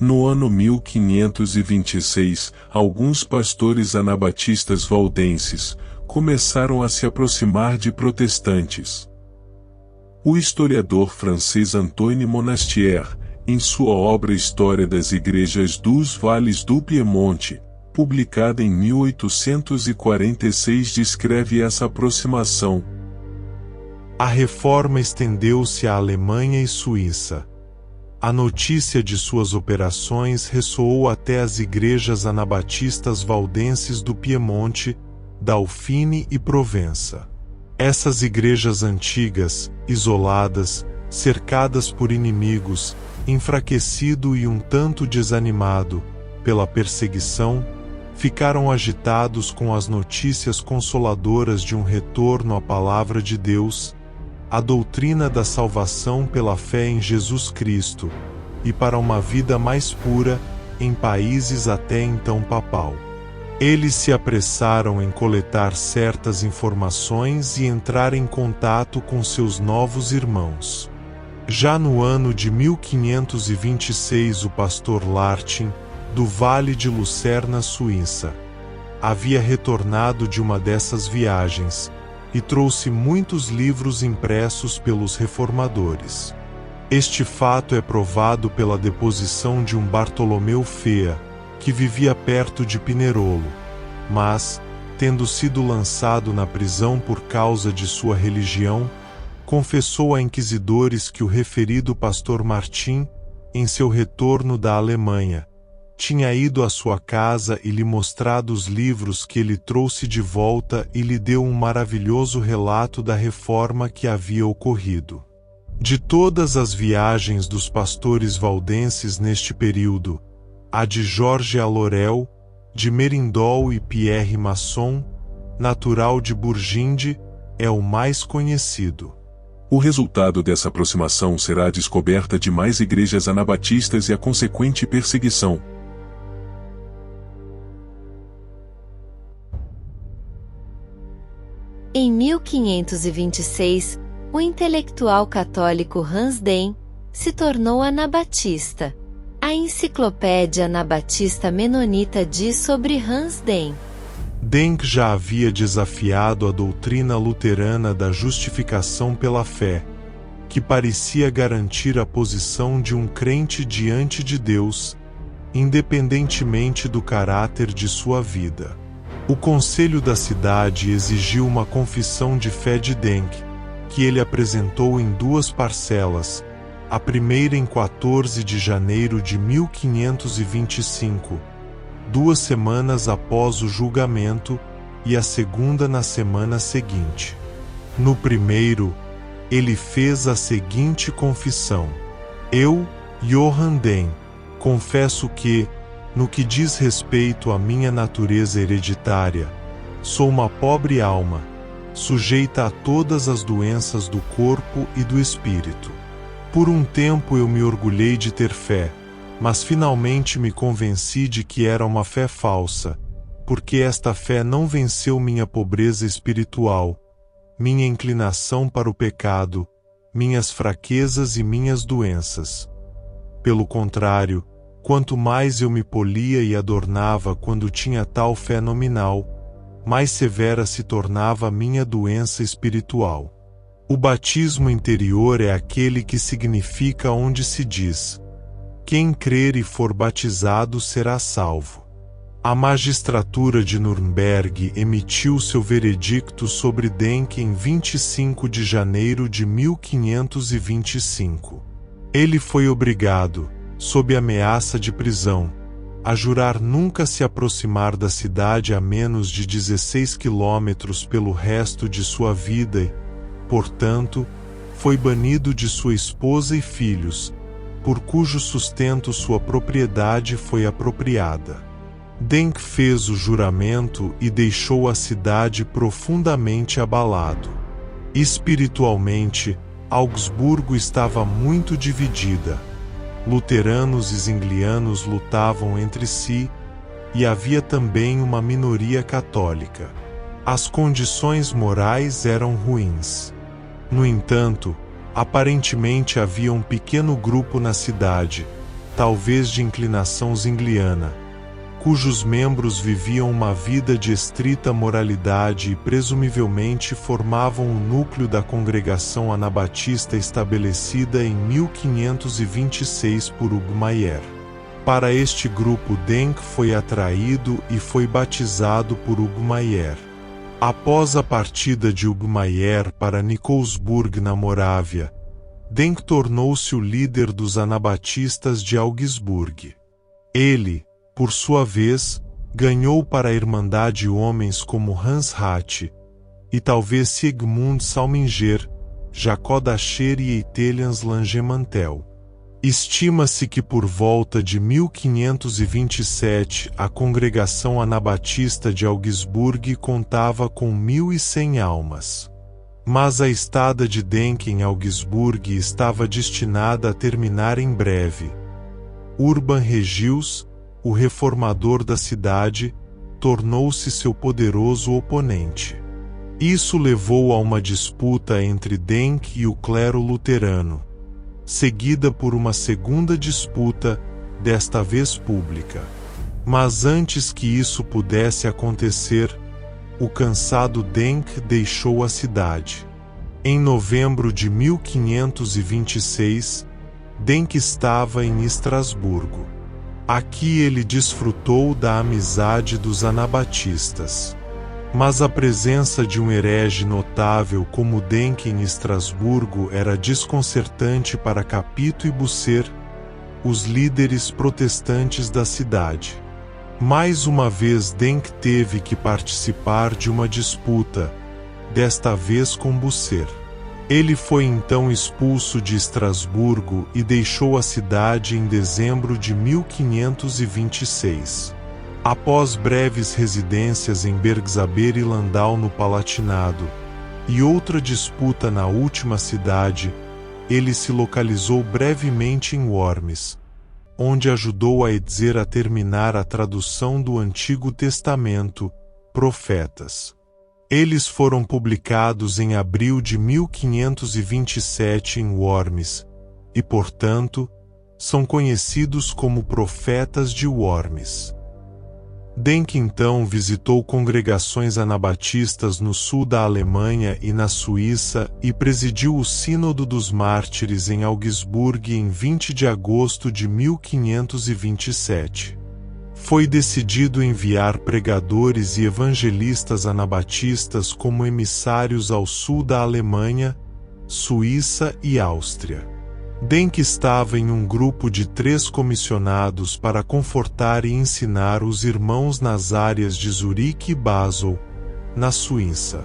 No ano 1526, alguns pastores anabatistas valdenses começaram a se aproximar de protestantes. O historiador francês Antoine Monastier, em sua obra História das Igrejas dos Vales do Piemonte, publicada em 1846, descreve essa aproximação. A reforma estendeu-se à Alemanha e Suíça. A notícia de suas operações ressoou até as igrejas anabatistas valdenses do Piemonte, Dauphiné e Provença. Essas igrejas antigas, isoladas, cercadas por inimigos, enfraquecido e um tanto desanimado pela perseguição, ficaram agitados com as notícias consoladoras de um retorno à palavra de Deus, a doutrina da salvação pela fé em Jesus Cristo, e para uma vida mais pura em países até então papal. Eles se apressaram em coletar certas informações e entrar em contato com seus novos irmãos. Já no ano de 1526, o pastor Lartin, do Vale de Lucerna, Suíça, havia retornado de uma dessas viagens e trouxe muitos livros impressos pelos reformadores. Este fato é provado pela deposição de um Bartolomeu Fea, que vivia perto de Pinerolo, mas, tendo sido lançado na prisão por causa de sua religião, confessou a inquisidores que o referido pastor Martim, em seu retorno da Alemanha, tinha ido à sua casa e lhe mostrado os livros que ele trouxe de volta e lhe deu um maravilhoso relato da reforma que havia ocorrido. De todas as viagens dos pastores valdenses neste período, a de Jorge Alorel, de Merindol e Pierre Masson, natural de Bourginde, é o mais conhecido. O resultado dessa aproximação será a descoberta de mais igrejas anabatistas e a consequente perseguição. Em 1526, o intelectual católico Hans Denk se tornou anabatista. A Enciclopédia Anabatista Menonita diz sobre Hans Denk. Denk já havia desafiado a doutrina luterana da justificação pela fé, que parecia garantir a posição de um crente diante de Deus, independentemente do caráter de sua vida. O conselho da cidade exigiu uma confissão de fé de Denk, que ele apresentou em duas parcelas, a primeira em 14 de janeiro de 1525, 2 semanas após o julgamento, e a segunda na semana seguinte. No primeiro, ele fez a seguinte confissão: Eu, Johann Denk, confesso que, no que diz respeito à minha natureza hereditária, sou uma pobre alma, sujeita a todas as doenças do corpo e do espírito. Por um tempo eu me orgulhei de ter fé, mas finalmente me convenci de que era uma fé falsa, porque esta fé não venceu minha pobreza espiritual, minha inclinação para o pecado, minhas fraquezas e minhas doenças. Pelo contrário, quanto mais eu me polia e adornava quando tinha tal fé nominal, mais severa se tornava a minha doença espiritual. O batismo interior é aquele que significa onde se diz: quem crer e for batizado será salvo. A magistratura de Nuremberg emitiu seu veredicto sobre Denk em 25 de janeiro de 1525. Ele foi obrigado, sob ameaça de prisão, a jurar nunca se aproximar da cidade a menos de 16 quilômetros pelo resto de sua vida e, portanto, foi banido de sua esposa e filhos, por cujo sustento sua propriedade foi apropriada. Denk fez o juramento e deixou a cidade profundamente abalado. Espiritualmente, Augsburgo estava muito dividida. Luteranos e Zwinglianos lutavam entre si, e havia também uma minoria católica. As condições morais eram ruins. No entanto, aparentemente havia um pequeno grupo na cidade, talvez de inclinação zwingliana, cujos membros viviam uma vida de estrita moralidade e presumivelmente formavam o núcleo da congregação anabatista estabelecida em 1526 por Hugo Maier. Para este grupo Denk foi atraído e foi batizado por Hugo Maier. Após a partida de Hugo Maier para Nikolsburg na Morávia, Denk tornou-se o líder dos anabatistas de Augsburg. Ele, por sua vez, ganhou para a Irmandade homens como Hans Rathe, e talvez Sigmund Salminger, Jacó d'Acher e Eitelians Langemantel. Estima-se que por volta de 1527 a congregação anabatista de Augsburg contava com 1.100 almas. Mas a estada de Denk em Augsburg estava destinada a terminar em breve. Urban Regius, o reformador da cidade, tornou-se seu poderoso oponente. Isso levou a uma disputa entre Denk e o clero luterano, seguida por uma segunda disputa, desta vez pública. Mas antes que isso pudesse acontecer, o cansado Denk deixou a cidade. Em novembro de 1526, Denk estava em Estrasburgo. Aqui ele desfrutou da amizade dos anabatistas. Mas a presença de um herege notável como Denk em Estrasburgo era desconcertante para Capito e Bucer, os líderes protestantes da cidade. Mais uma vez Denk teve que participar de uma disputa, desta vez com Bucer. Ele foi então expulso de Estrasburgo e deixou a cidade em dezembro de 1526. Após breves residências em Bergsaber e Landau no Palatinado, e outra disputa na última cidade, ele se localizou brevemente em Worms, onde ajudou a Edzer a terminar a tradução do Antigo Testamento, Profetas. Eles foram publicados em abril de 1527 em Worms, e, portanto, são conhecidos como Profetas de Worms. Denk então visitou congregações anabatistas no sul da Alemanha e na Suíça e presidiu o Sínodo dos Mártires em Augsburg em 20 de agosto de 1527. Foi decidido enviar pregadores e evangelistas anabatistas como emissários ao sul da Alemanha, Suíça e Áustria. Denk estava em um grupo de 3 comissionados para confortar e ensinar os irmãos nas áreas de Zurique e Basel, na Suíça.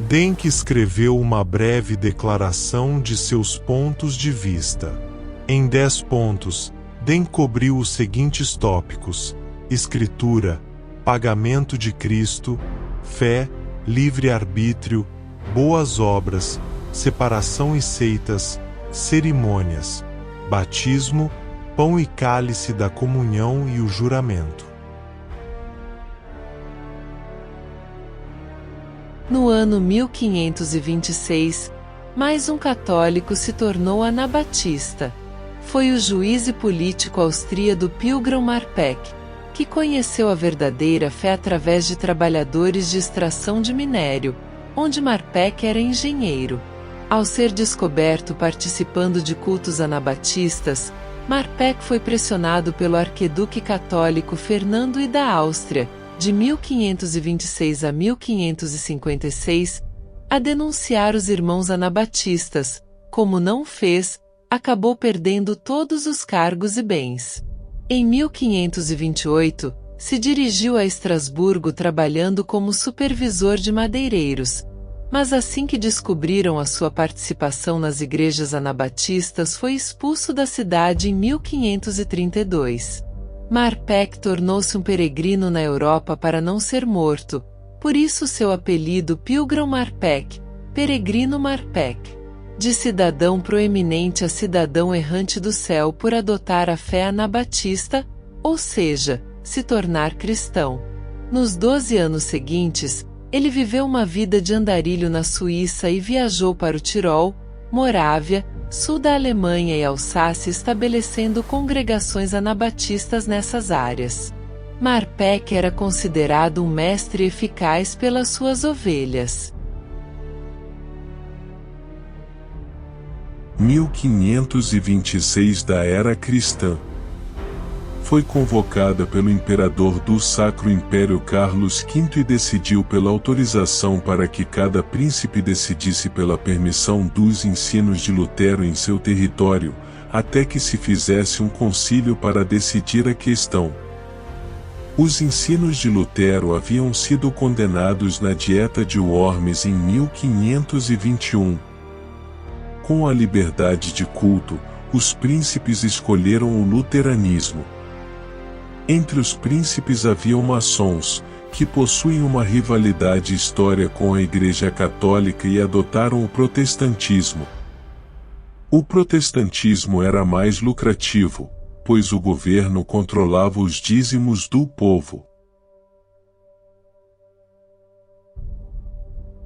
Denk escreveu uma breve declaração de seus pontos de vista. Em 10 pontos, Denk cobriu os seguintes tópicos: Escritura, pagamento de Cristo, fé, livre-arbítrio, boas obras, separação e seitas, cerimônias, batismo, pão e cálice da comunhão e o juramento. No ano 1526, mais um católico se tornou anabatista. Foi o juiz e político austríaco Pilgram Marpeck, que conheceu a verdadeira fé através de trabalhadores de extração de minério, onde Marpeck era engenheiro. Ao ser descoberto participando de cultos anabatistas, Marpeck foi pressionado pelo arquiduque católico Fernando I da Áustria, de 1526 a 1556, a denunciar os irmãos anabatistas. Como não fez, acabou perdendo todos os cargos e bens. Em 1528, se dirigiu a Estrasburgo trabalhando como supervisor de madeireiros. Mas assim que descobriram a sua participação nas igrejas anabatistas, foi expulso da cidade em 1532. Marpeck tornou-se um peregrino na Europa para não ser morto, por isso seu apelido Pilgram Marpeck, Peregrino Marpeck. De cidadão proeminente a cidadão errante do céu por adotar a fé anabatista, ou seja, se tornar cristão. Nos 12 anos seguintes, ele viveu uma vida de andarilho na Suíça e viajou para o Tirol, Morávia, sul da Alemanha e Alsácia, estabelecendo congregações anabatistas nessas áreas. Marpeck era considerado um mestre eficaz pelas suas ovelhas. 1526 da Era Cristã. Foi convocada pelo imperador do Sacro Império Carlos V e decidiu pela autorização para que cada príncipe decidisse pela permissão dos ensinos de Lutero em seu território, até que se fizesse um concílio para decidir a questão. Os ensinos de Lutero haviam sido condenados na Dieta de Worms em 1521. Com a liberdade de culto, os príncipes escolheram o luteranismo. Entre os príncipes haviam maçons, que possuem uma rivalidade histórica com a Igreja Católica e adotaram o protestantismo. O protestantismo era mais lucrativo, pois o governo controlava os dízimos do povo.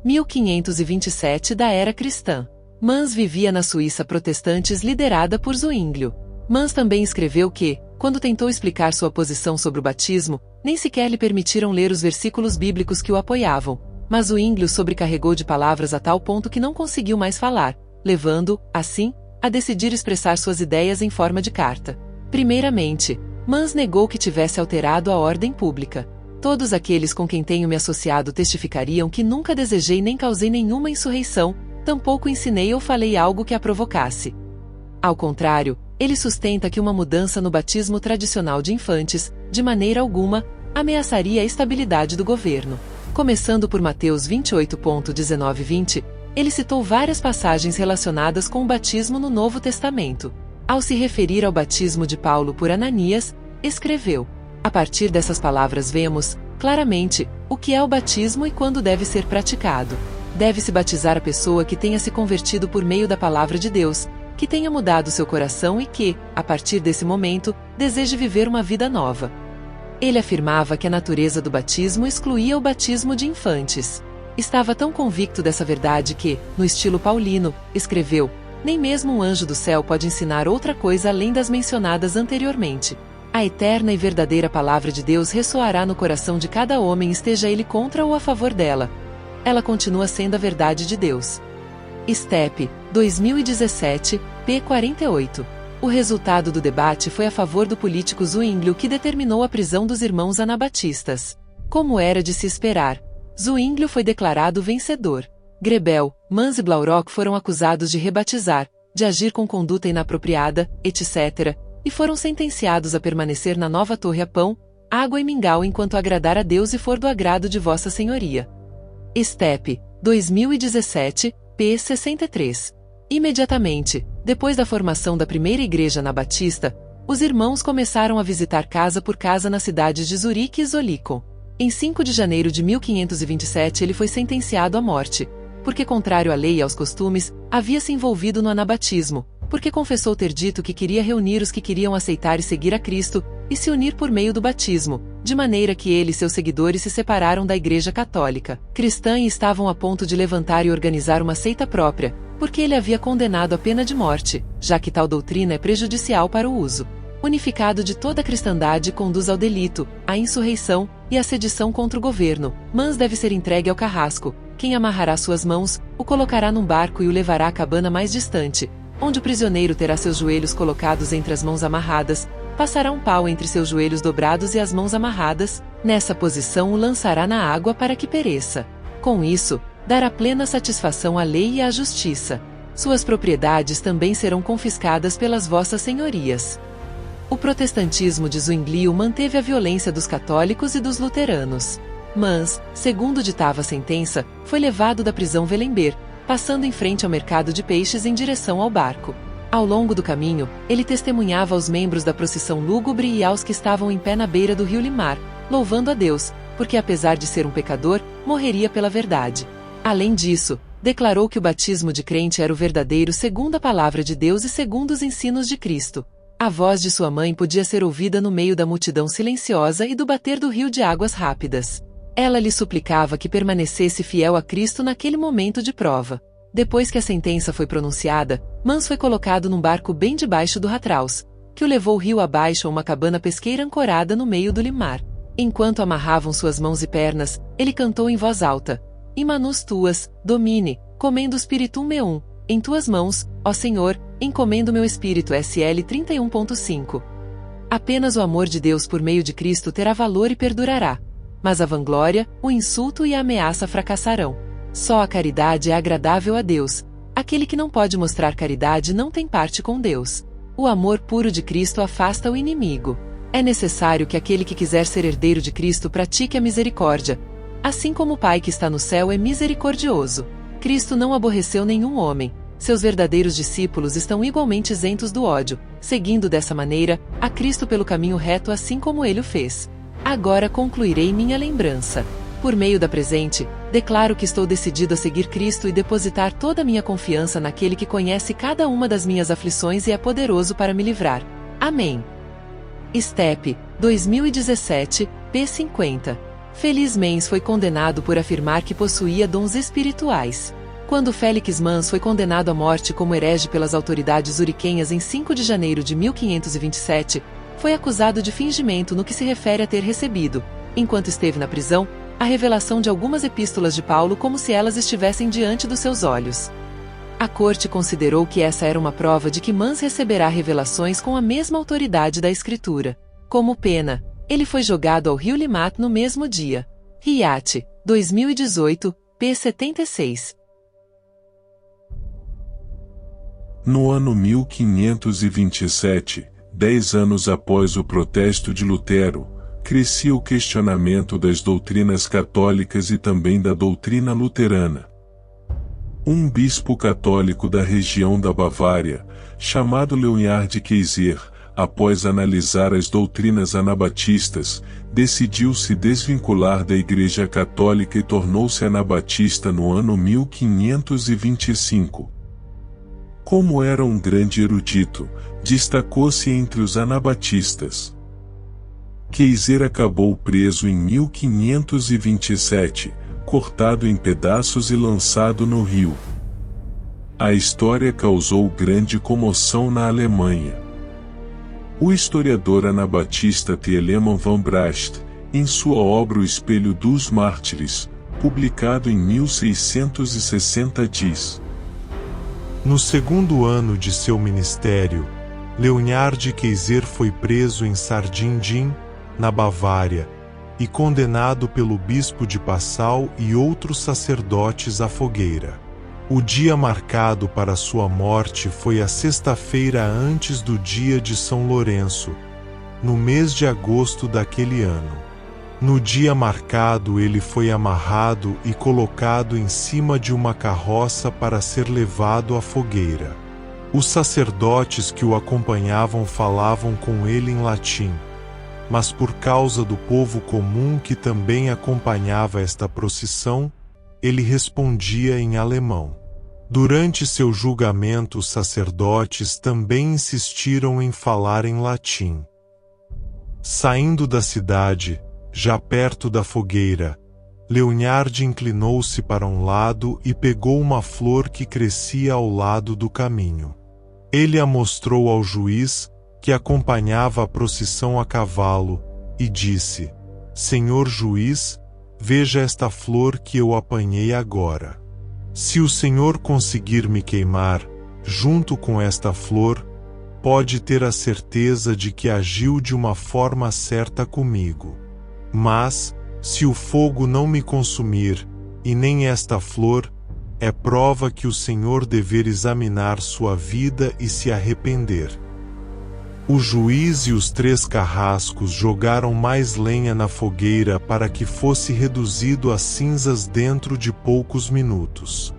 1527 da Era Cristã. Mans vivia na Suíça protestantes liderada por Zwinglio. Mans também escreveu que, quando tentou explicar sua posição sobre o batismo, nem sequer lhe permitiram ler os versículos bíblicos que o apoiavam, mas Zwinglio sobrecarregou de palavras a tal ponto que não conseguiu mais falar, levando, assim, a decidir expressar suas ideias em forma de carta. Primeiramente, Mans negou que tivesse alterado a ordem pública. Todos aqueles com quem tenho me associado testificariam que nunca desejei nem causei nenhuma insurreição, tampouco ensinei ou falei algo que a provocasse. Ao contrário, ele sustenta que uma mudança no batismo tradicional de infantes, de maneira alguma, ameaçaria a estabilidade do governo. Começando por Mateus 28.19-20, ele citou várias passagens relacionadas com o batismo no Novo Testamento. Ao se referir ao batismo de Paulo por Ananias, escreveu: a partir dessas palavras vemos, claramente, o que é o batismo e quando deve ser praticado. Deve-se batizar a pessoa que tenha se convertido por meio da palavra de Deus, que tenha mudado seu coração e que, a partir desse momento, deseje viver uma vida nova. Ele afirmava que a natureza do batismo excluía o batismo de infantes. Estava tão convicto dessa verdade que, no estilo paulino, escreveu: nem mesmo um anjo do céu pode ensinar outra coisa além das mencionadas anteriormente. A eterna e verdadeira palavra de Deus ressoará no coração de cada homem, esteja ele contra ou a favor dela. Ela continua sendo a verdade de Deus. Steppe, 2017, p. 48. O resultado do debate foi a favor do político Zwinglio, que determinou a prisão dos irmãos anabatistas. Como era de se esperar, Zwinglio foi declarado vencedor. Grebel, Mans e Blaurock foram acusados de rebatizar, de agir com conduta inapropriada, etc., e foram sentenciados a permanecer na nova torre a pão, água e mingau enquanto agradar a Deus e for do agrado de Vossa Senhoria. Steppe, 2017, p. 63. Imediatamente, depois da formação da primeira igreja anabatista, os irmãos começaram a visitar casa por casa nas cidades de Zurique e Zolikon. Em 5 de janeiro de 1527 ele foi sentenciado à morte, porque contrário à lei e aos costumes, havia se envolvido no anabatismo, porque confessou ter dito que queria reunir os que queriam aceitar e seguir a Cristo, e se unir por meio do batismo, de maneira que ele e seus seguidores se separaram da Igreja Católica cristã e estavam a ponto de levantar e organizar uma seita própria, porque ele havia condenado a pena de morte, já que tal doutrina é prejudicial para o uso unificado de toda a cristandade, conduz ao delito, à insurreição e à sedição contra o governo. Mans deve ser entregue ao carrasco. Quem amarrará suas mãos, o colocará num barco e o levará à cabana mais distante, onde o prisioneiro terá seus joelhos colocados entre as mãos amarradas, passará um pau entre seus joelhos dobrados e as mãos amarradas, nessa posição o lançará na água para que pereça. Com isso, dará plena satisfação à lei e à justiça. Suas propriedades também serão confiscadas pelas vossas senhorias. O protestantismo de Zwinglio manteve a violência dos católicos e dos luteranos. Mans, segundo ditava a sentença, foi levado da prisão Welenberg, passando em frente ao mercado de peixes em direção ao barco. Ao longo do caminho, ele testemunhava aos membros da procissão lúgubre e aos que estavam em pé na beira do rio Limar, louvando a Deus, porque apesar de ser um pecador, morreria pela verdade. Além disso, declarou que o batismo de crente era o verdadeiro segundo a palavra de Deus e segundo os ensinos de Cristo. A voz de sua mãe podia ser ouvida no meio da multidão silenciosa e do bater do rio de águas rápidas. Ela lhe suplicava que permanecesse fiel a Cristo naquele momento de prova. Depois que a sentença foi pronunciada, Mans foi colocado num barco bem debaixo do Hatraus, que o levou rio abaixo a uma cabana pesqueira ancorada no meio do limar. Enquanto amarravam suas mãos e pernas, ele cantou em voz alta: Imanus tuas, domine, comendo spiritum meum, em tuas mãos, ó Senhor, encomendo meu espírito. SL 31.5. Apenas o amor de Deus por meio de Cristo terá valor e perdurará. Mas a vanglória, o insulto e a ameaça fracassarão. Só a caridade é agradável a Deus. Aquele que não pode mostrar caridade não tem parte com Deus. O amor puro de Cristo afasta o inimigo. É necessário que aquele que quiser ser herdeiro de Cristo pratique a misericórdia, assim como o Pai que está no céu é misericordioso. Cristo não aborreceu nenhum homem. Seus verdadeiros discípulos estão igualmente isentos do ódio, seguindo dessa maneira a Cristo pelo caminho reto assim como ele o fez. Agora concluirei minha lembrança. Por meio da presente, declaro que estou decidido a seguir Cristo e depositar toda a minha confiança naquele que conhece cada uma das minhas aflições e é poderoso para me livrar. Amém. Step, 2017, p. 50. Feliz Mens foi condenado por afirmar que possuía dons espirituais. Quando Félix Mans foi condenado à morte como herege pelas autoridades uriquenhas em 5 de janeiro de 1527, foi acusado de fingimento no que se refere a ter recebido, enquanto esteve na prisão, a revelação de algumas epístolas de Paulo como se elas estivessem diante dos seus olhos. A corte considerou que essa era uma prova de que Mans receberá revelações com a mesma autoridade da Escritura. Como pena, ele foi jogado ao rio Limat no mesmo dia. Riat, 2018, p. 76. No ano 1527, 10 anos após o protesto de Lutero, crescia o questionamento das doutrinas católicas e também da doutrina luterana. Um bispo católico da região da Bavária, chamado Leonhard Kaiser, após analisar as doutrinas anabatistas, decidiu se desvincular da Igreja Católica e tornou-se anabatista no ano 1525. Como era um grande erudito, destacou-se entre os anabatistas. Kaiser acabou preso em 1527, cortado em pedaços e lançado no rio. A história causou grande comoção na Alemanha. O historiador anabatista Telemann van Brast, em sua obra O Espelho dos Mártires, publicado em 1660 diz: No segundo ano de seu ministério, Leonhard Kaiser foi preso em Sardindim, na Bavária, e condenado pelo bispo de Passau e outros sacerdotes à fogueira. O dia marcado para sua morte foi a sexta-feira antes do dia de São Lourenço, no mês de agosto daquele ano. No dia marcado ele foi amarrado e colocado em cima de uma carroça para ser levado à fogueira. Os sacerdotes que o acompanhavam falavam com ele em latim, mas por causa do povo comum que também acompanhava esta procissão, ele respondia em alemão. Durante seu julgamento, os sacerdotes também insistiram em falar em latim. Saindo da cidade, já perto da fogueira, Leonhard inclinou-se para um lado e pegou uma flor que crescia ao lado do caminho. Ele a mostrou ao juiz, que acompanhava a procissão a cavalo, e disse: Senhor juiz, veja esta flor que eu apanhei agora. Se o Senhor conseguir me queimar, junto com esta flor, pode ter a certeza de que agiu de uma forma certa comigo. Mas, se o fogo não me consumir, e nem esta flor, é prova que o Senhor dever examinar sua vida e se arrepender. O juiz e os 3 carrascos jogaram mais lenha na fogueira para que fosse reduzido a cinzas dentro de poucos minutos.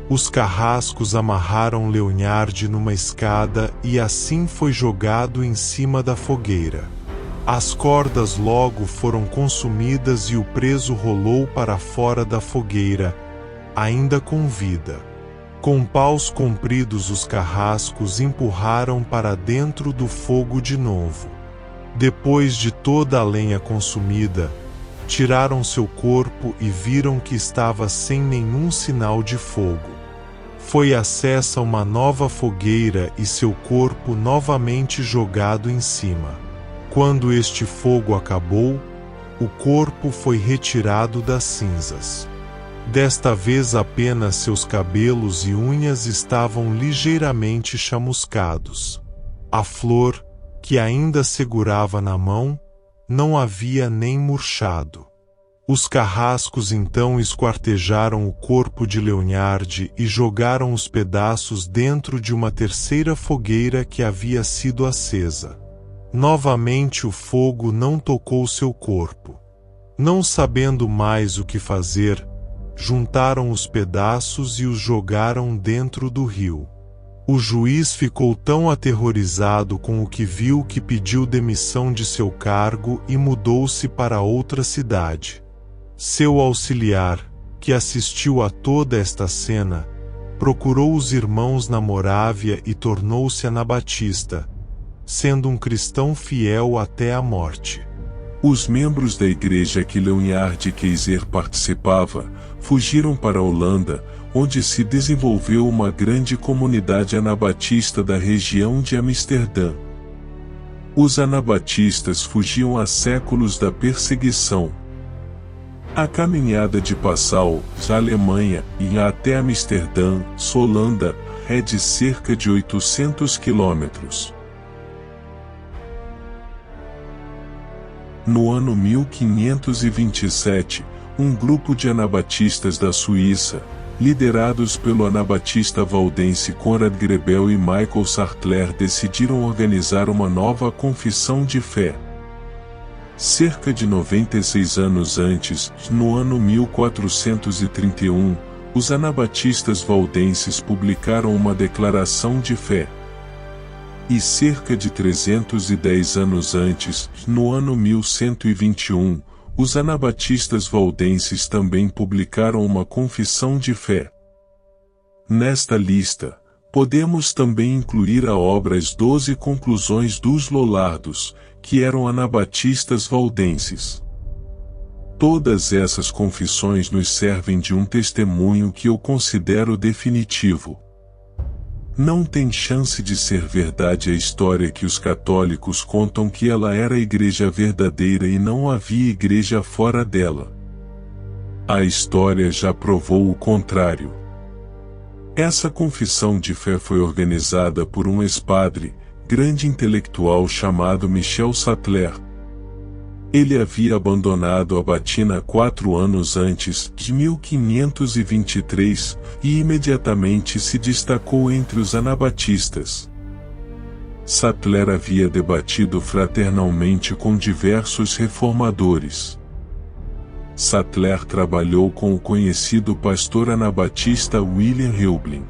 Os carrascos amarraram Leonhard numa escada e assim foi jogado em cima da fogueira. As cordas logo foram consumidas e o preso rolou para fora da fogueira, ainda com vida. Com paus compridos os carrascos empurraram para dentro do fogo de novo. Depois de toda a lenha consumida, tiraram seu corpo e viram que estava sem nenhum sinal de fogo. foi acessa uma nova fogueira e seu corpo novamente jogado em cima. Quando este fogo acabou, o corpo foi retirado das cinzas. Desta vez apenas seus cabelos e unhas estavam ligeiramente chamuscados. A flor, que ainda segurava na mão, não havia nem murchado. Os carrascos então esquartejaram o corpo de Leonhardi e jogaram os pedaços dentro de uma terceira fogueira que havia sido acesa. Novamente o fogo não tocou seu corpo. Não sabendo mais o que fazer, juntaram os pedaços e os jogaram dentro do rio. O juiz ficou tão aterrorizado com o que viu que pediu demissão de seu cargo e mudou-se para outra cidade. Seu auxiliar, que assistiu a toda esta cena, procurou os irmãos na Morávia e tornou-se anabatista, sendo um cristão fiel até a morte. Os membros da igreja que Leonhard Keizer participava fugiram para a Holanda, onde se desenvolveu uma grande comunidade anabatista da região de Amsterdã. Os anabatistas fugiam há séculos da perseguição. A caminhada de Passau, da Alemanha, e até Amsterdã, Holanda, é de cerca de 800 quilômetros. No ano 1527, um grupo de anabatistas da Suíça, liderados pelo anabatista valdense Conrad Grebel e Michael Sartler, decidiram organizar uma nova confissão de fé. Cerca de 96 anos antes, no ano 1431, os anabatistas valdenses publicaram uma declaração de fé. E cerca de 310 anos antes, no ano 1121, os anabatistas valdenses também publicaram uma confissão de fé. Nesta lista, podemos também incluir a obra As 12 Conclusões dos Lollardos, que eram anabatistas valdenses. Todas essas confissões nos servem de um testemunho que eu considero definitivo. Não tem chance de ser verdade a história que os católicos contam que ela era a igreja verdadeira e não havia igreja fora dela. A história já provou o contrário. Essa confissão de fé foi organizada por um ex-padre, grande intelectual chamado Michel Sattler. Ele havia abandonado a batina 4 anos antes, de 1523, e imediatamente se destacou entre os anabatistas. Sattler havia debatido fraternalmente com diversos reformadores. Sattler trabalhou com o conhecido pastor anabatista William Helbling.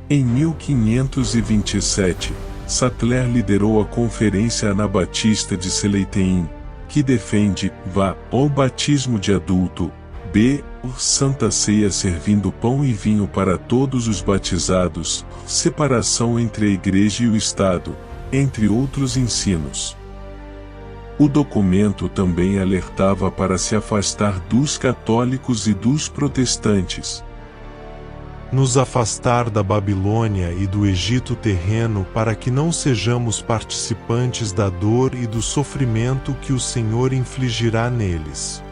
Em 1527, Sattler liderou a Conferência Anabatista de Seleitein, que defende o batismo de adulto, Santa Ceia servindo pão e vinho para todos os batizados, separação entre a Igreja e o Estado, entre outros ensinos. O documento também alertava para se afastar dos católicos e dos protestantes. Nos afastar da Babilônia e do Egito terreno para que não sejamos participantes da dor e do sofrimento que o Senhor infligirá neles.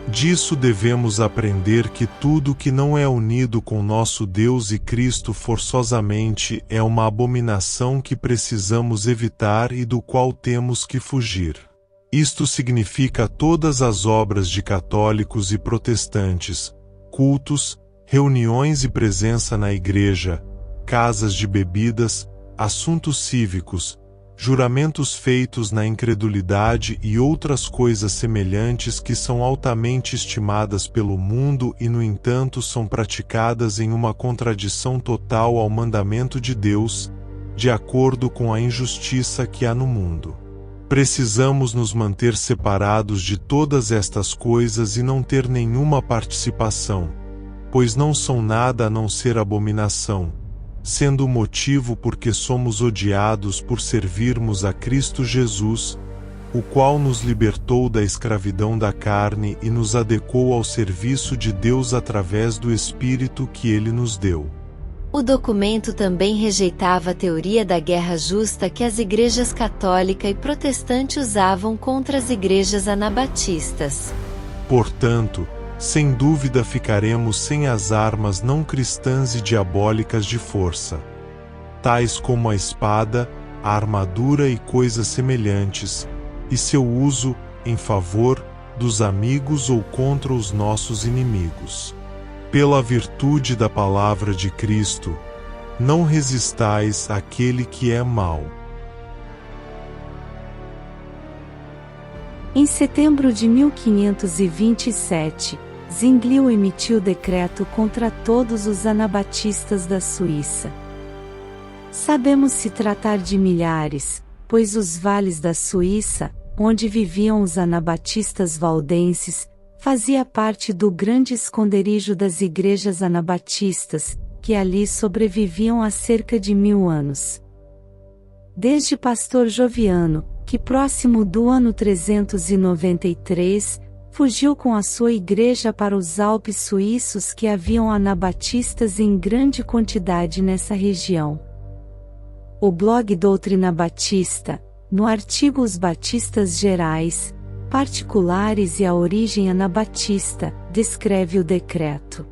Disso devemos aprender que tudo que não é unido com nosso Deus e Cristo forçosamente é uma abominação que precisamos evitar e do qual temos que fugir. Isto significa todas as obras de católicos e protestantes, cultos, reuniões e presença na igreja, casas de bebidas, assuntos cívicos, juramentos feitos na incredulidade e outras coisas semelhantes que são altamente estimadas pelo mundo e no entanto são praticadas em uma contradição total ao mandamento de Deus, de acordo com a injustiça que há no mundo. Precisamos nos manter separados de todas estas coisas e não ter nenhuma participação, pois não são nada a não ser abominação, sendo o motivo porque somos odiados por servirmos a Cristo Jesus, o qual nos libertou da escravidão da carne e nos adequou ao serviço de Deus através do Espírito que Ele nos deu. O documento também rejeitava a teoria da guerra justa que as igrejas católica e protestante usavam contra as igrejas anabatistas. Portanto, sem dúvida ficaremos sem as armas não cristãs e diabólicas de força, tais como a espada, a armadura e coisas semelhantes, e seu uso em favor dos amigos ou contra os nossos inimigos. Pela virtude da palavra de Cristo, não resistais àquele que é mau. Em setembro de 1527, Zwinglio emitiu decreto contra todos os anabatistas da Suíça. Sabemos se tratar de milhares, pois os vales da Suíça, onde viviam os anabatistas valdenses, fazia parte do grande esconderijo das igrejas anabatistas, que ali sobreviviam há cerca de 1000 anos. Desde Pastor Joviano, que próximo do ano 393, fugiu com a sua igreja para os Alpes suíços, que haviam anabatistas em grande quantidade nessa região. O blog Doutrina Batista, no artigo Os Batistas Gerais, Particulares e a Origem Anabatista, descreve o decreto.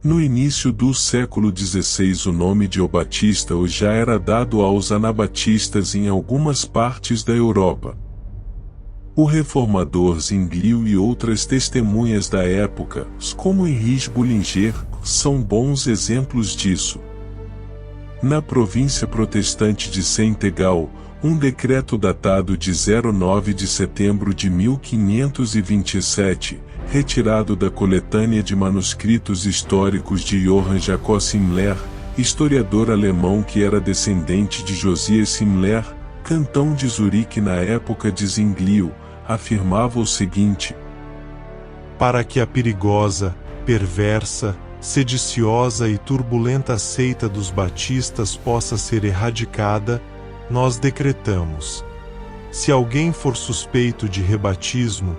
No início do século XVI, o nome de Batista já era dado aos anabatistas em algumas partes da Europa. O reformador Zwinglio e outras testemunhas da época, como Heinrich Bullinger, são bons exemplos disso. Na província protestante de Saint-Gall, um decreto datado de 09 de setembro de 1527, retirado da coletânea de manuscritos históricos de Johann Jacob Himmler, historiador alemão que era descendente de Josias Himmler, cantão de Zurique na época de Zwinglio, afirmava o seguinte: para que a perigosa, perversa, sediciosa e turbulenta seita dos batistas possa ser erradicada, nós decretamos: se alguém for suspeito de rebatismo,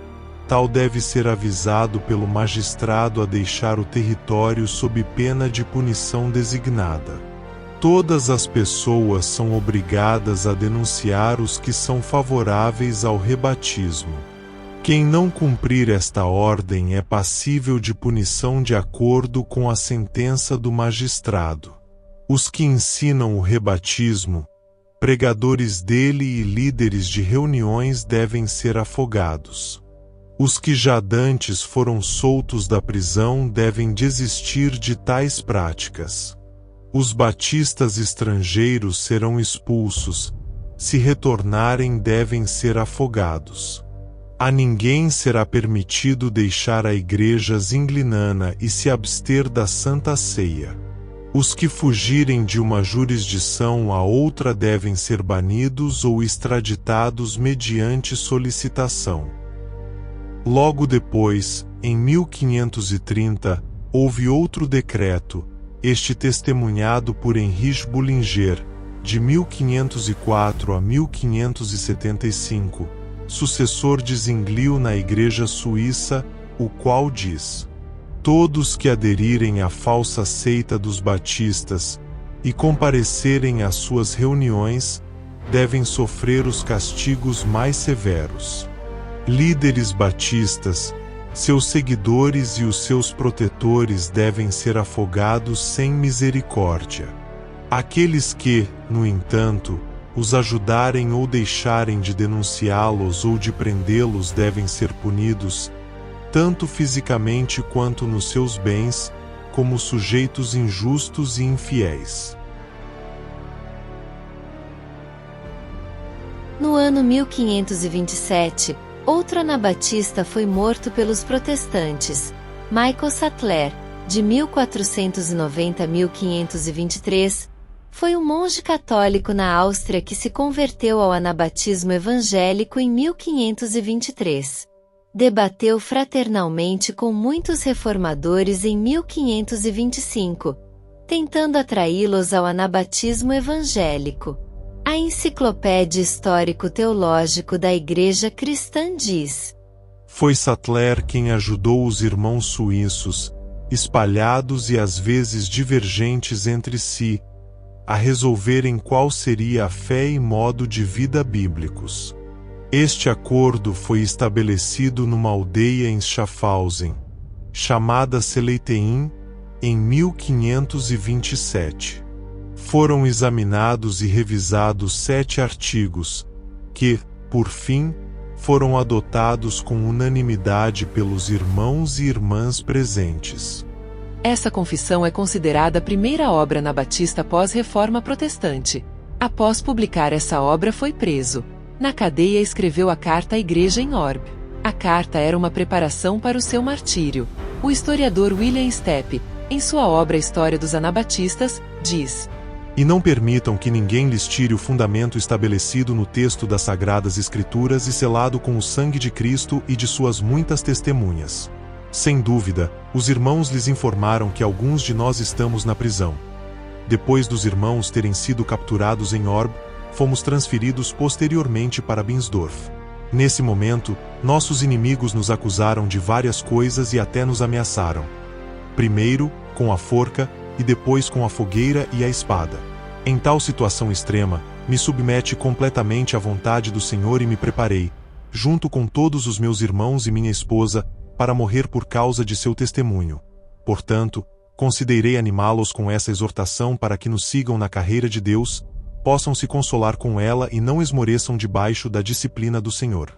tal deve ser avisado pelo magistrado a deixar o território sob pena de punição designada. Todas as pessoas são obrigadas a denunciar os que são favoráveis ao rebatismo. Quem não cumprir esta ordem é passível de punição de acordo com a sentença do magistrado. Os que ensinam o rebatismo, pregadores dele e líderes de reuniões devem ser afogados. Os que já dantes foram soltos da prisão devem desistir de tais práticas. Os batistas estrangeiros serão expulsos, se retornarem devem ser afogados. A ninguém será permitido deixar a igreja zwinglinana e se abster da Santa Ceia. Os que fugirem de uma jurisdição a outra devem ser banidos ou extraditados mediante solicitação. Logo depois, em 1530, houve outro decreto, este testemunhado por Heinrich Bullinger, de 1504 a 1575, sucessor de Zwinglio na Igreja Suíça, o qual diz: todos que aderirem à falsa seita dos batistas e comparecerem às suas reuniões, devem sofrer os castigos mais severos. Líderes batistas, seus seguidores e os seus protetores devem ser afogados sem misericórdia. Aqueles que, no entanto, os ajudarem ou deixarem de denunciá-los ou de prendê-los devem ser punidos, tanto fisicamente quanto nos seus bens, como sujeitos injustos e infiéis. No ano 1527, outro anabatista foi morto pelos protestantes, Michael Sattler, de 1490 a 1523, foi um monge católico na Áustria que se converteu ao anabatismo evangélico em 1523. Debateu fraternalmente com muitos reformadores em 1525, tentando atraí-los ao anabatismo evangélico. A Enciclopédia Histórico-Teológico da Igreja Cristã diz: foi Sattler quem ajudou os irmãos suíços, espalhados e às vezes divergentes entre si, a resolverem qual seria a fé e modo de vida bíblicos. Este acordo foi estabelecido numa aldeia em Schaffhausen, chamada Seleitein, em 1527. Foram examinados e revisados 7 artigos, que, por fim, foram adotados com unanimidade pelos irmãos e irmãs presentes. Essa confissão é considerada a primeira obra anabatista pós-reforma protestante. Após publicar essa obra foi preso. Na cadeia escreveu a carta à igreja em Orb. A carta era uma preparação para o seu martírio. O historiador William Stepp, em sua obra História dos Anabatistas, diz: E não permitam que ninguém lhes tire o fundamento estabelecido no texto das Sagradas Escrituras e selado com o sangue de Cristo e de suas muitas testemunhas. Sem dúvida, os irmãos lhes informaram que alguns de nós estamos na prisão. Depois dos irmãos terem sido capturados em Orb, fomos transferidos posteriormente para Binsdorf. Nesse momento, nossos inimigos nos acusaram de várias coisas e até nos ameaçaram. Primeiro, com a forca, e depois com a fogueira e a espada. Em tal situação extrema, me submeti completamente à vontade do Senhor e me preparei, junto com todos os meus irmãos e minha esposa, para morrer por causa de seu testemunho. Portanto, considerei animá-los com essa exortação para que nos sigam na carreira de Deus, possam se consolar com ela e não esmoreçam debaixo da disciplina do Senhor.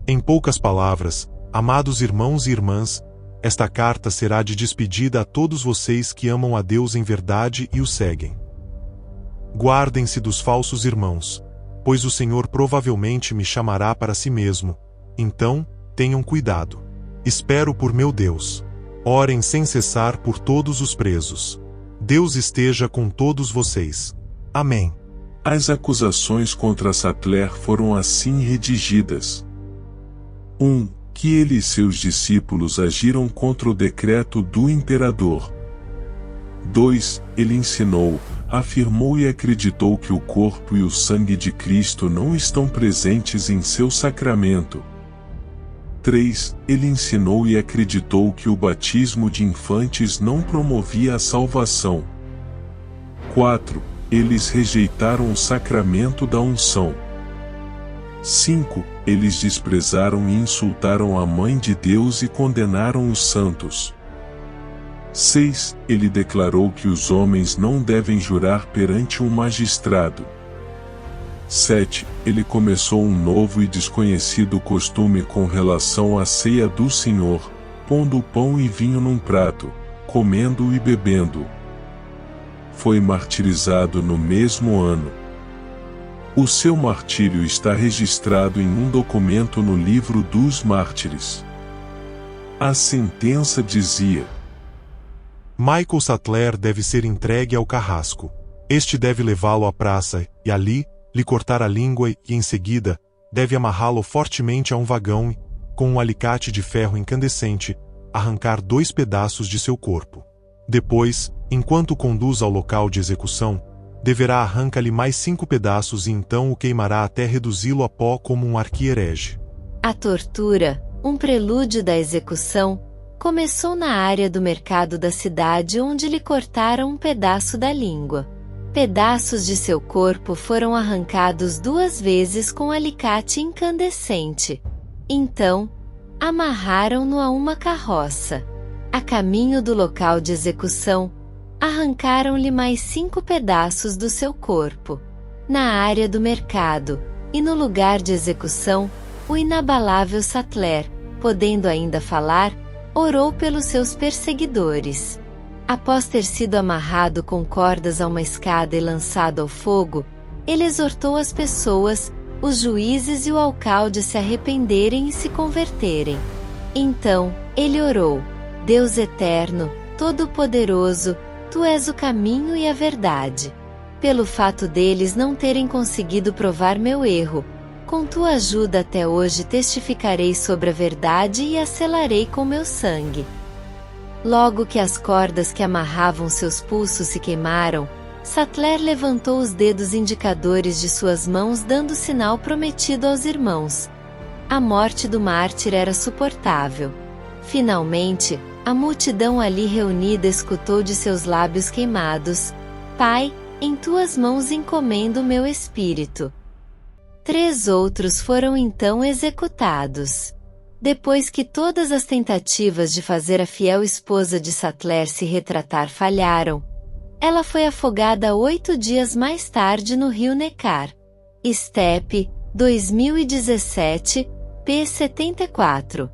Em poucas palavras, amados irmãos e irmãs, esta carta será de despedida a todos vocês que amam a Deus em verdade e o seguem. Guardem-se dos falsos irmãos, pois o Senhor provavelmente me chamará para si mesmo. Então, tenham cuidado. Espero por meu Deus. Orem sem cessar por todos os presos. Deus esteja com todos vocês. Amém. As acusações contra Sattler foram assim redigidas. 1. Que ele e seus discípulos agiram contra o decreto do imperador. 2. Ele ensinou, afirmou e acreditou que o corpo e o sangue de Cristo não estão presentes em seu sacramento. 3. Ele ensinou e acreditou que o batismo de infantes não promovia a salvação. 4. Eles rejeitaram o sacramento da unção. 5. Eles desprezaram e insultaram a Mãe de Deus e condenaram os santos. 6. Ele declarou que os homens não devem jurar perante um magistrado. 7. Ele começou um novo e desconhecido costume com relação à ceia do Senhor, pondo pão e vinho num prato, comendo e bebendo. Foi martirizado no mesmo ano. O seu martírio está registrado em um documento no livro dos mártires. A sentença dizia: Michael Sattler deve ser entregue ao carrasco. Este deve levá-lo à praça, e ali, lhe cortar a língua e, em seguida, deve amarrá-lo fortemente a um vagão e, com um alicate de ferro incandescente, arrancar 2 pedaços de seu corpo. Depois, enquanto o conduz ao local de execução, deverá arrancar-lhe mais 5 pedaços e então o queimará até reduzi-lo a pó como um arquiherege. A tortura, um prelúdio da execução, começou na área do mercado da cidade onde lhe cortaram um pedaço da língua. Pedaços de seu corpo foram arrancados 2 vezes com alicate incandescente. Então, amarraram-no a uma carroça. A caminho do local de execução, arrancaram-lhe mais 5 pedaços do seu corpo. Na área do mercado, e no lugar de execução, o inabalável Sattler, podendo ainda falar, orou pelos seus perseguidores. Após ter sido amarrado com cordas a uma escada e lançado ao fogo, ele exortou as pessoas, os juízes e o alcalde a se arrependerem e se converterem. Então, ele orou: Deus eterno, todo-poderoso, Tu és o caminho e a verdade. Pelo fato deles não terem conseguido provar meu erro, com Tua ajuda até hoje testificarei sobre a verdade e a selarei com meu sangue. Logo que as cordas que amarravam seus pulsos se queimaram, Sattler levantou os dedos indicadores de suas mãos dando o sinal prometido aos irmãos. A morte do mártir era suportável. Finalmente, A multidão ali reunida escutou de seus lábios queimados: Pai, em tuas mãos encomendo o meu espírito. 3 outros foram então executados. Depois que todas as tentativas de fazer a fiel esposa de Sattler se retratar falharam, ela foi afogada 8 dias mais tarde no rio Neckar. Steppe, 2017, p. 74.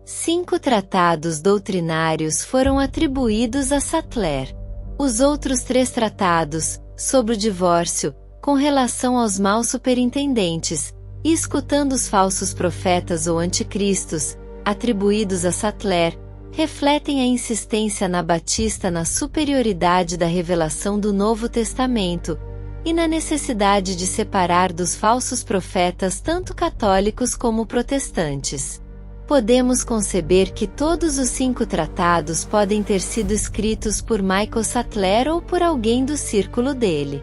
5 tratados doutrinários foram atribuídos a Sattler. Os outros 3 tratados, sobre o divórcio, com relação aos maus superintendentes, e escutando os falsos profetas ou anticristos, atribuídos a Sattler, refletem a insistência anabatista na superioridade da revelação do Novo Testamento, e na necessidade de separar dos falsos profetas tanto católicos como protestantes. Podemos conceber que todos os 5 tratados podem ter sido escritos por Michael Sattler ou por alguém do círculo dele.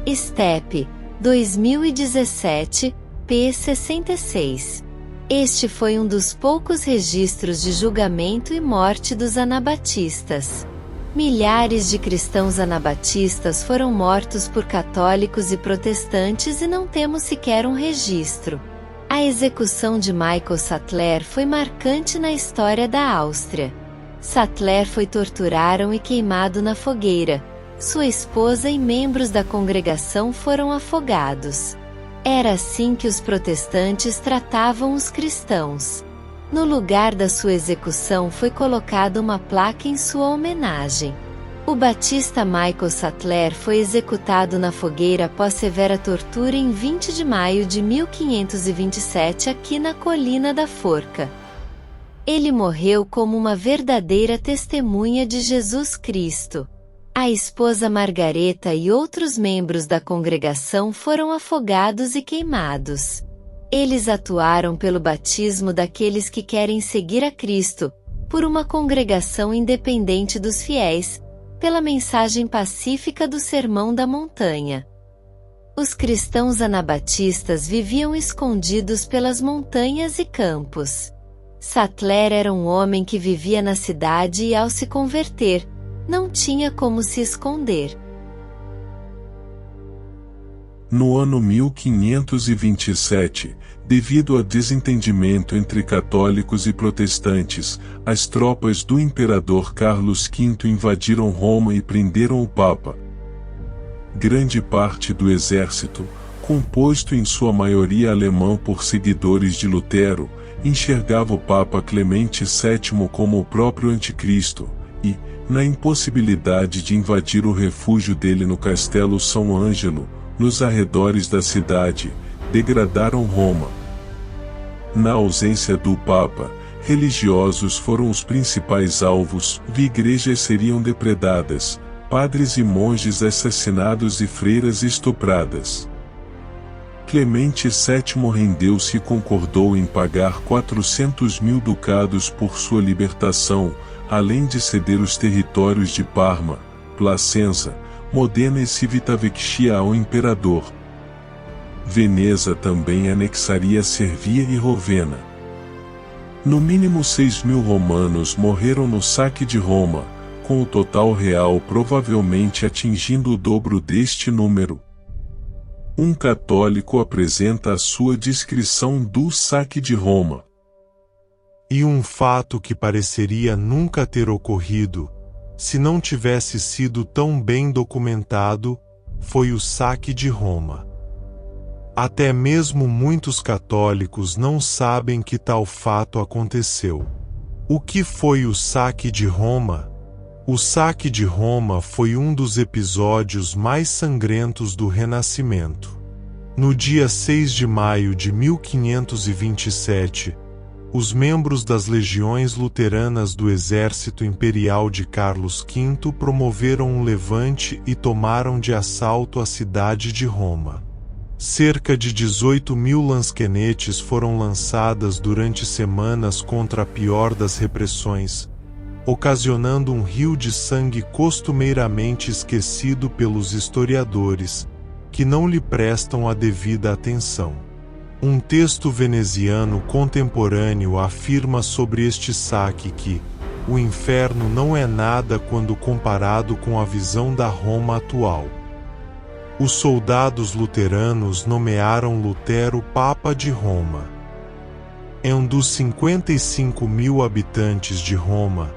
Steppe, 2017, p. 66. Este foi um dos poucos registros de julgamento e morte dos anabatistas. Milhares de cristãos anabatistas foram mortos por católicos e protestantes e não temos sequer um registro. A execução de Michael Sattler foi marcante na história da Áustria. Sattler foi torturado e queimado na fogueira. Sua esposa e membros da congregação foram afogados. Era assim que os protestantes tratavam os cristãos. No lugar da sua execução foi colocada uma placa em sua homenagem. O batista Michael Sattler foi executado na fogueira após severa tortura em 20 de maio de 1527 aqui na Colina da Forca. Ele morreu como uma verdadeira testemunha de Jesus Cristo. A esposa Margareta e outros membros da congregação foram afogados e queimados. Eles atuaram pelo batismo daqueles que querem seguir a Cristo, por uma congregação independente dos fiéis, pela mensagem pacífica do Sermão da Montanha. Os cristãos anabatistas viviam escondidos pelas montanhas e campos. Sattler era um homem que vivia na cidade e, ao se converter, não tinha como se esconder. No ano 1527, devido a desentendimento entre católicos e protestantes, as tropas do imperador Carlos V invadiram Roma e prenderam o Papa. Grande parte do exército, composto em sua maioria alemão por seguidores de Lutero, enxergava o Papa Clemente VII como o próprio Anticristo, e, na impossibilidade de invadir o refúgio dele no Castelo São Ângelo, nos arredores da cidade, degradaram Roma. Na ausência do Papa, religiosos foram os principais alvos, igrejas seriam depredadas, padres e monges assassinados e freiras estupradas. Clemente VII rendeu-se e concordou em pagar 400.000 ducados por sua libertação, além de ceder os territórios de Parma, Placenza, Modena e Civitavecchia ao imperador. Veneza também anexaria Servia e Ravenna. No mínimo 6.000 romanos morreram no saque de Roma, com o total real provavelmente atingindo o dobro deste número. Um católico apresenta a sua descrição do saque de Roma. E um fato que pareceria nunca ter ocorrido, se não tivesse sido tão bem documentado, foi o saque de Roma. Até mesmo muitos católicos não sabem que tal fato aconteceu. O que foi o saque de Roma? O saque de Roma foi um dos episódios mais sangrentos do Renascimento. No dia 6 de maio de 1527, os membros das legiões luteranas do exército imperial de Carlos V promoveram um levante e tomaram de assalto a cidade de Roma. Cerca de 18.000 lansquenetes foram lançadas durante semanas contra a pior das repressões, ocasionando um rio de sangue costumeiramente esquecido pelos historiadores, que não lhe prestam a devida atenção. Um texto veneziano contemporâneo afirma sobre este saque que, o inferno não é nada quando comparado com a visão da Roma atual. Os soldados luteranos nomearam Lutero Papa de Roma. Dos 55.000 habitantes de Roma,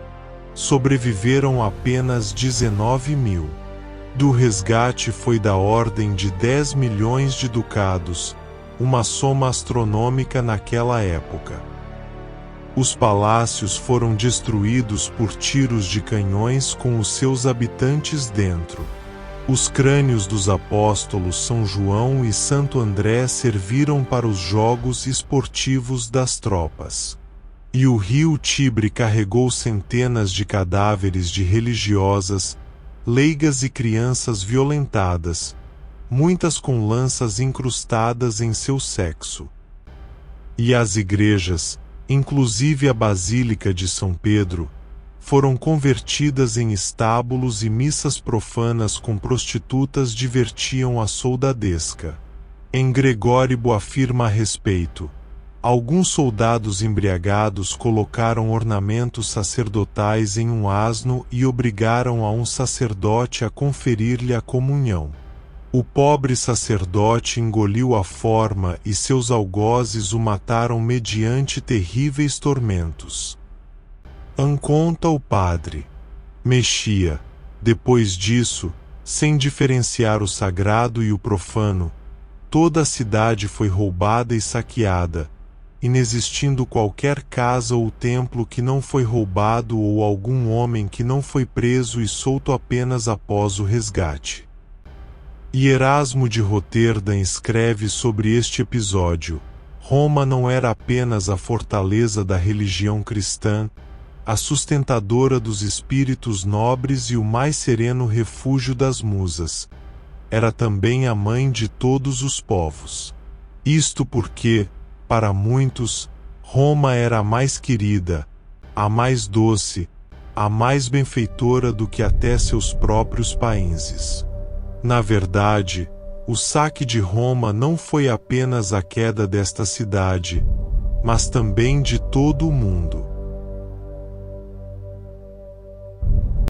sobreviveram apenas 19.000. Do resgate foi da ordem de 10 milhões de ducados, uma soma astronômica naquela época. Os palácios foram destruídos por tiros de canhões com os seus habitantes dentro. Os crânios dos apóstolos São João e Santo André serviram para os jogos esportivos das tropas. E o rio Tibre carregou centenas de cadáveres de religiosas, leigas e crianças violentadas, muitas com lanças incrustadas em seu sexo. E as igrejas, inclusive a Basílica de São Pedro, foram convertidas em estábulos e missas profanas com prostitutas divertiam a soldadesca. Gregóribo afirma a respeito: alguns soldados embriagados colocaram ornamentos sacerdotais em um asno e obrigaram a um sacerdote a conferir-lhe a comunhão. O pobre sacerdote engoliu a forma e seus algozes o mataram mediante terríveis tormentos. Conta o padre Mexia. Depois disso, sem diferenciar o sagrado e o profano, toda a cidade foi roubada e saqueada, inexistindo qualquer casa ou templo que não foi roubado ou algum homem que não foi preso e solto apenas após o resgate. E Erasmo de Roterdã escreve sobre este episódio: Roma não era apenas a fortaleza da religião cristã, a sustentadora dos espíritos nobres e o mais sereno refúgio das musas. Era também a mãe de todos os povos. Isto porque, para muitos, Roma era a mais querida, a mais doce, a mais benfeitora do que até seus próprios países. Na verdade, o saque de Roma não foi apenas a queda desta cidade, mas também de todo o mundo.